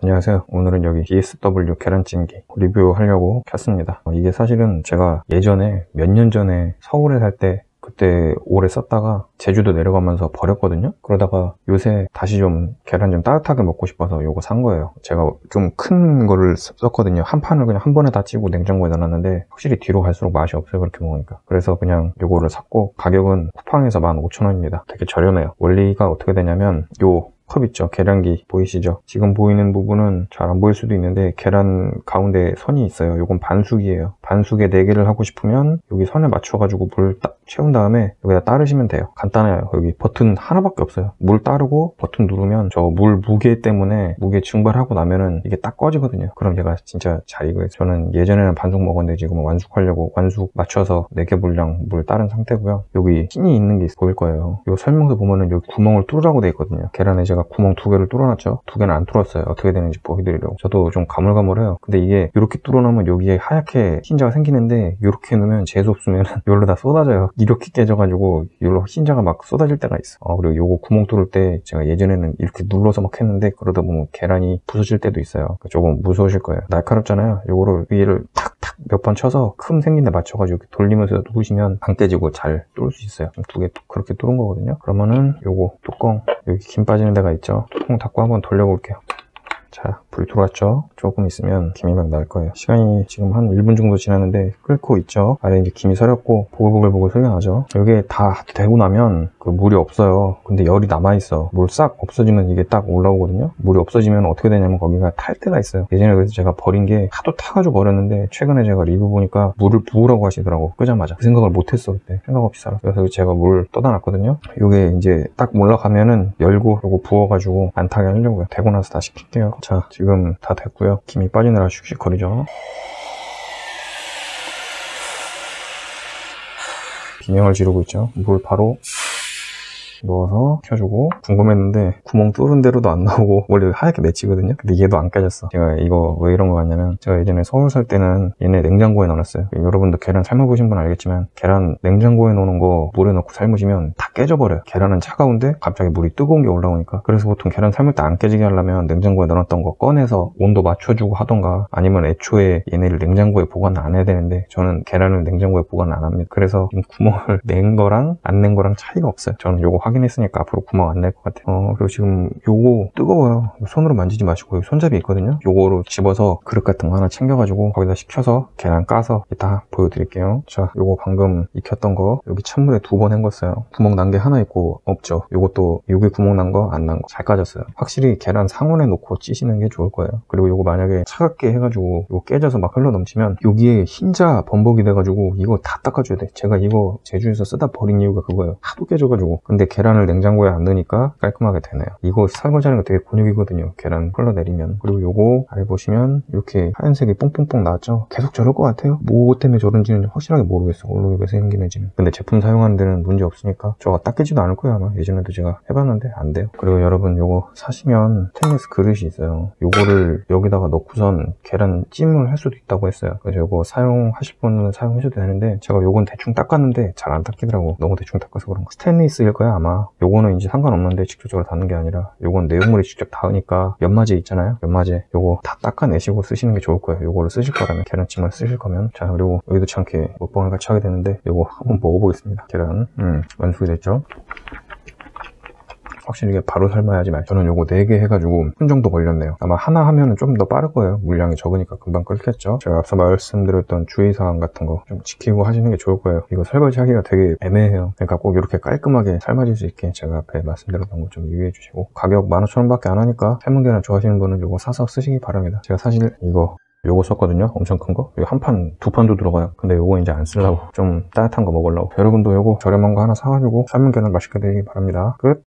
안녕하세요. 오늘은 여기 DSW 계란찜기 리뷰하려고 켰습니다. 이게 사실은 제가 예전에 몇 년 전에 서울에 살 때 그때 오래 썼다가 제주도 내려가면서 버렸거든요. 그러다가 요새 다시 좀 계란 좀 따뜻하게 먹고 싶어서 요거 산 거예요. 제가 좀 큰 거를 썼거든요. 한 판을 그냥 한 번에 다 찌고 냉장고에 넣어놨는데 확실히 뒤로 갈수록 맛이 없어요, 그렇게 먹으니까. 그래서 그냥 요거를 샀고, 가격은 쿠팡에서 15,000원입니다 되게 저렴해요. 원리가 어떻게 되냐면 요 컵 있죠? 계량기 보이시죠? 지금 보이는 부분은 잘 안 보일 수도 있는데 계란 가운데 선이 있어요. 요건 반숙이에요. 반숙에 4개를 하고 싶으면 여기 선에 맞춰가지고 물 딱 채운 다음에 여기다 따르시면 돼요. 간단해요. 여기 버튼 하나밖에 없어요. 물 따르고 버튼 누르면 저 물 무게 때문에 무게 증발하고 나면은 이게 딱 꺼지거든요. 그럼 얘가 진짜 잘 익어요. 저는 예전에는 반숙 먹었는데 지금은 완숙하려고 완숙 맞춰서 4개 분량 물 따른 상태고요. 여기 핀이 있는 게 보일 거예요. 요 설명서 보면은 여기 구멍을 뚫으라고 돼 있거든요. 계란에 제가 구멍 2개를 뚫어놨죠. 2개는 안 뚫었어요. 어떻게 되는지 보여드리려고. 저도 좀 가물가물해요. 근데 이게 이렇게 뚫어놓으면 여기에 하얗게 흰자가 생기는데 이렇게 놓으면 재수없으면 이걸로 다 쏟아져요. 이렇게 깨져가지고 이걸로 흰자가 막 쏟아질 때가 있어. 그리고 요거 구멍 뚫을 때 제가 예전에는 이렇게 눌러서 막 했는데 그러다 보면 계란이 부서질 때도 있어요. 조금 무서우실 거예요. 날카롭잖아요. 요거를 위를 탁탁 몇 번 쳐서 큼 생긴 데 맞춰가지고 이렇게 돌리면서 누르시면 안 깨지고 잘 뚫을 수 있어요. 2개 그렇게 뚫은 거거든요. 그러면은 요거 뚜껑 여기 김 빠지는 데가 있죠. 뚜껑 닫고 한번 돌려볼게요. 자, 불 들어왔죠? 조금 있으면 김이 막 날 거예요. 시간이 지금 한 1분 정도 지났는데 끓고 있죠? 아래 이제 김이 서렸고 보글보글 소리가 나죠? 이게 다 되고 나면 그 물이 없어요. 근데 열이 남아있어. 물 싹 없어지면 이게 딱 올라오거든요? 물이 없어지면 어떻게 되냐면 거기가 탈 때가 있어요. 예전에 그래서 제가 버린 게 하도 타가지고 버렸는데 최근에 제가 리뷰 보니까 물을 부으라고 하시더라고. 끄자마자. 그 생각을 못했어, 그때. 생각 없이 살았어. 그래서 제가 물 떠다 놨거든요? 요게 이제 딱 올라가면은 열고 요거 부어가지고 안 타게 하려고요. 되고 나서 다시 킬게요. 자, 지금 다 됐고요. 김이 빠지느라 슉슉거리죠. 비명을 지르고 있죠. 물 바로 넣어서 켜주고, 궁금했는데 구멍 뚫은 대로도 안 나오고 원래 하얗게 맺히거든요. 근데 얘도 안 깨졌어. 제가 이거 왜 이런 거 같냐면 제가 예전에 서울 살 때는 얘네 냉장고에 넣어놨어요. 여러분도 계란 삶아보신 분 알겠지만 계란 냉장고에 넣는 거 물에 넣고 삶으시면 다 깨져버려요. 계란은 차가운데 갑자기 물이 뜨거운 게 올라오니까. 그래서 보통 계란 삶을 때 안 깨지게 하려면 냉장고에 넣어놨던 거 꺼내서 온도 맞춰주고 하던가, 아니면 애초에 얘네를 냉장고에 보관 안 해야 되는데 저는 계란을 냉장고에 보관 안 합니다. 그래서 구멍을 낸 거랑 안 낸 거랑 차이가 없어요. 저는 요거 확인했으니까 앞으로 구멍 안 낼 것 같아요. 그리고 지금 요거 뜨거워요. 손으로 만지지 마시고 여기 손잡이 있거든요. 요거로 집어서 그릇 같은 거 하나 챙겨가지고 거기다 식혀서 계란 까서 이따 보여드릴게요. 자, 요거 방금 익혔던 거 여기 찬물에 2번 헹궜어요. 구멍 난 게 하나 있고 없죠. 요것도 여기 구멍 난 거 안 난 거 잘 까졌어요. 확실히 계란 상온에 놓고 찌시는 게 좋을 거예요. 그리고 요거 만약에 차갑게 해가지고 요거 깨져서 막 흘러 넘치면 여기에 흰자 범벅이 돼가지고 이거 다 닦아줘야 돼. 제가 이거 제주에서 쓰다 버린 이유가 그거예요. 하도 깨져가지고. 근데 계란을 냉장고에 안 넣으니까 깔끔하게 되네요. 이거 설거지하는 거 되게 곤욕이거든요. 계란 흘러내리면. 그리고 요거 아래 보시면 이렇게 하얀색이 뽕뽕뽕 나왔죠? 계속 저럴 것 같아요. 뭐 때문에 저런지는 확실하게 모르겠어. 얼룩이 왜 생기는지는. 근데 제품 사용하는 데는 문제 없으니까 저거 닦이지도 않을 거예요, 아마. 예전에도 제가 해봤는데 안 돼요. 그리고 여러분 요거 사시면 스테인리스 그릇이 있어요. 요거를 여기다가 넣고선 계란 찜을 할 수도 있다고 했어요. 그래서 요거 사용하실 분은 사용하셔도 되는데 제가 요건 대충 닦았는데 잘 안 닦이더라고. 너무 대충 닦아서 그런가. 스테인리스일 거야 아마. 요거는 이제 상관없는데 직접적으로 닿는 게 아니라 요건 내용물이 직접 닿으니까 연마제 있잖아요. 연마제 요거 다 닦아내시고 쓰시는 게 좋을 거예요. 요거를 쓰실 거라면, 계란찜을 쓰실 거면. 자, 그리고 여기도 참 이렇게 먹방을 같이 하게 되는데 요거 한번 먹어보겠습니다. 계란 완숙이 됐죠? 확실히 이게 바로 삶아야지 맛있어요. 저는 요거 4개 해가지고 한 정도 걸렸네요. 아마 하나 하면은 좀 더 빠를 거예요. 물량이 적으니까 금방 끓겠죠. 제가 앞서 말씀드렸던 주의사항 같은 거 좀 지키고 하시는 게 좋을 거예요. 이거 설거지 하기가 되게 애매해요. 그러니까 꼭 이렇게 깔끔하게 삶아질 수 있게 제가 앞에 말씀드렸던 거 좀 유의해 주시고, 가격 15,000원 밖에 안 하니까 삶은 계란 좋아하시는 분은 요거 사서 쓰시기 바랍니다. 제가 사실 요거 썼거든요. 엄청 큰 거. 이거 한 판, 2판도 들어가요. 근데 요거 이제 안 쓰려고 좀 따뜻한 거 먹으려고. 여러분도 요거 저렴한 거 하나 사가지고 삶은 계란 맛있게 드시기 바랍니다. 끝!